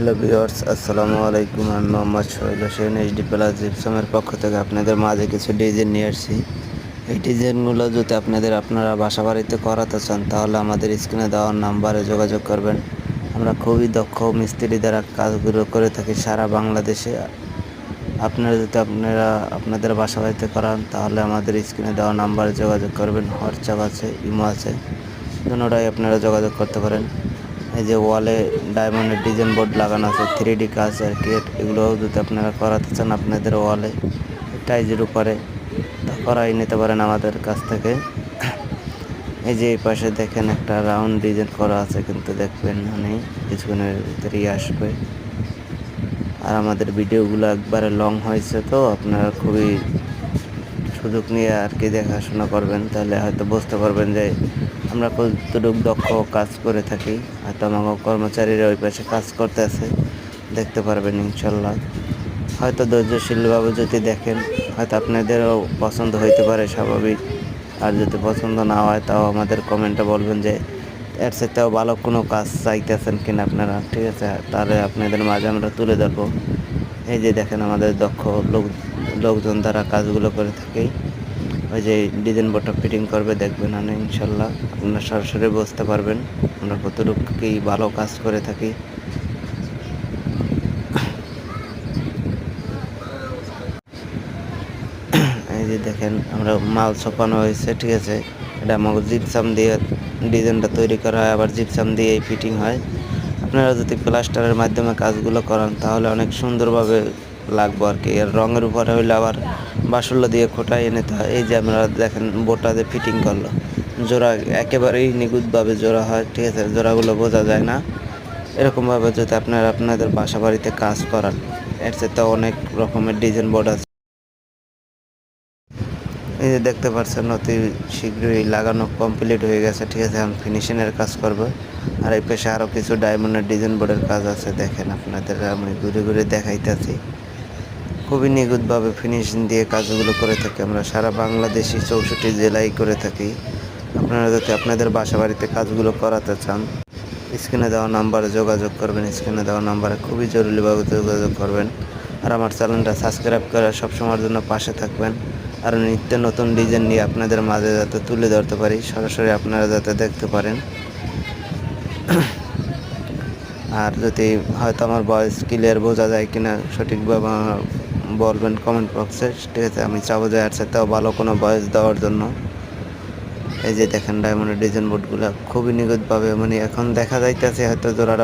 Hello viewers, আসসালামু আলাইকুম। আমি মোহাম্মদ সোহেল হোসেন এইচডি প্লাস জিপসামের পক্ষ থেকে আপনাদের মাঝে কিছু ডিজাইন নিয়ে আসছি। এই ডিজাইনগুলো যদি আপনারা বাসা বাড়িতে করাতে চান তাহলে আমাদের স্ক্রিনে দেওয়া নাম্বারে যোগাযোগ করবেন। আমরা খুবই দক্ষ মিস্ত্রি দ্বারা কাজগুলো করে থাকি সারা বাংলাদেশে। আপনারা আপনাদের বাসা বাড়িতে করান তাহলে আমাদের স্ক্রিনে দেওয়া নাম্বারে যোগাযোগ করবেন। হোয়াটসঅ্যাপ আছে, ইমো আছে, দুটোটাই আপনারা যোগাযোগ করতে পারেন। এই যে ওয়ালে ডায়মন্ডের ডিজাইন বোর্ড লাগানো আছে, 3D কাজ আর কি, এগুলোও যদি আপনারা করাতে চান আপনাদের ওয়ালে টাইজের উপরে তা করাই নিতে পারেন আমাদের কাছ থেকে। এই যে এই পাশে দেখেন একটা রাউন্ড ডিজাইন করা আছে, কিন্তু দেখবেন মানে কিছুক্ষণের ভিতরেই আসবে। আর আমাদের ভিডিওগুলো একবারে লং হয়েছে, তো আপনারা খুবই সুযোগ নিয়ে আর কি দেখাশোনা করবেন, তাহলে হয়তো বুঝতে পারবেন যে আমরা কতটুকু দক্ষ কাজ করে থাকি। হয়তো আমার কর্মচারীরা ওই পাশে কাজ করতে আছে, দেখতে পারবেন ইনশাল্লাহ। হয়তো ধৈর্যশীলভাবে যদি দেখেন হয়তো আপনাদেরও পছন্দ হইতে পারে, স্বাভাবিক। আর যদি পছন্দ না হয় তাও আমাদের কমেন্টে বলবেন যে এর সাথেও ভালো কোনো কাজ চাইতেছেন কিনা আপনারা, ঠিক আছে? তাহলে আপনাদের মাঝে আমরা তুলে ধরবো। এই যে দেখেন আমাদের দক্ষ লোকজন দ্বারা কাজগুলো করে থাকি। ওই যে ডিজাইন বোর্ডটা ফিটিং করবে, দেখবেন না ইনশাল্লাহ আপনারা সরাসরি বুঝতে পারবেন আমরা কতটুকু কি ভালো কাজ করে থাকি। এই যে দেখেন আমরা মাল ছপানো হয়েছে, ঠিক আছে? এটা আমাকে জিপসাম দিয়ে ডিজাইনটা তৈরি করা হয়, আবার জিপসাম দিয়েই ফিটিং হয়। আপনারা যদি প্লাস্টারের মাধ্যমে কাজগুলো করান তাহলে অনেক সুন্দরভাবে লাগবে আর কি। এর রঙের উপরে হইলে আবার বাসুল্য দিয়ে খোটাই নিতে হয়। এই যে আমরা দেখেন বোর্ডটা যে ফিটিং করলো, জোড়া একেবারেই নিখুঁতভাবে জোড়া হয়, ঠিক আছে? জোড়াগুলো বোঝা যায় না। এরকমভাবে যদি আপনারা আপনাদের বাসা বাড়িতে কাজ করান, এর সাথে অনেক রকমের ডিজাইন বোর্ড আছে। এই যে দেখতে পাচ্ছেন অতি শীঘ্রই লাগানো কমপ্লিট হয়ে গেছে, ঠিক আছে? আমি ফিনিশিংয়ের কাজ করব। আর এই পাশে আরও কিছু ডায়মন্ডের ডিজাইন বোর্ডের কাজ আছে, দেখেন আপনাদের আমি ঘুরে ঘুরে দেখাইতেছি। খুবই নিখুঁতভাবে ফিনিশিং দিয়ে কাজগুলো করে থাকি আমরা সারা বাংলাদেশি 64 জেলায় করে থাকি। আপনারা যদি আপনাদের বাসা বাড়িতে কাজগুলো করাতে চান স্ক্রিনে দেওয়া নাম্বারে যোগাযোগ করবেন। স্ক্রিনে দেওয়া নাম্বারে খুবই জরুরিভাবে যোগাযোগ করবেন। আর আমার চ্যানেলটা সাবস্ক্রাইব করে সবসময়ের জন্য পাশে থাকবেন। আর নিত্য নতুন ডিজাইন নিয়ে আপনাদের মাঝে যাতে তুলে ধরতে পারি, সরাসরি আপনারা যাতে দেখতে পারেন। আর যদি হয়তো আমার ভয়েস ক্লিয়ার বোঝা যায় কিনা সঠিকভাবে বলবেন কমেন্ট বক্সে, ঠিক আছে? আমি চাবো যে এর সাথেও ভালো কোনো ভয়েস দেওয়ার জন্য। এই যে দেখেন ডায়মন্ডের ডিজাইন বোর্ডগুলো খুবই নিখুঁতভাবে, মানে এখন দেখা যাইতেছে হয়তো জোড়াটা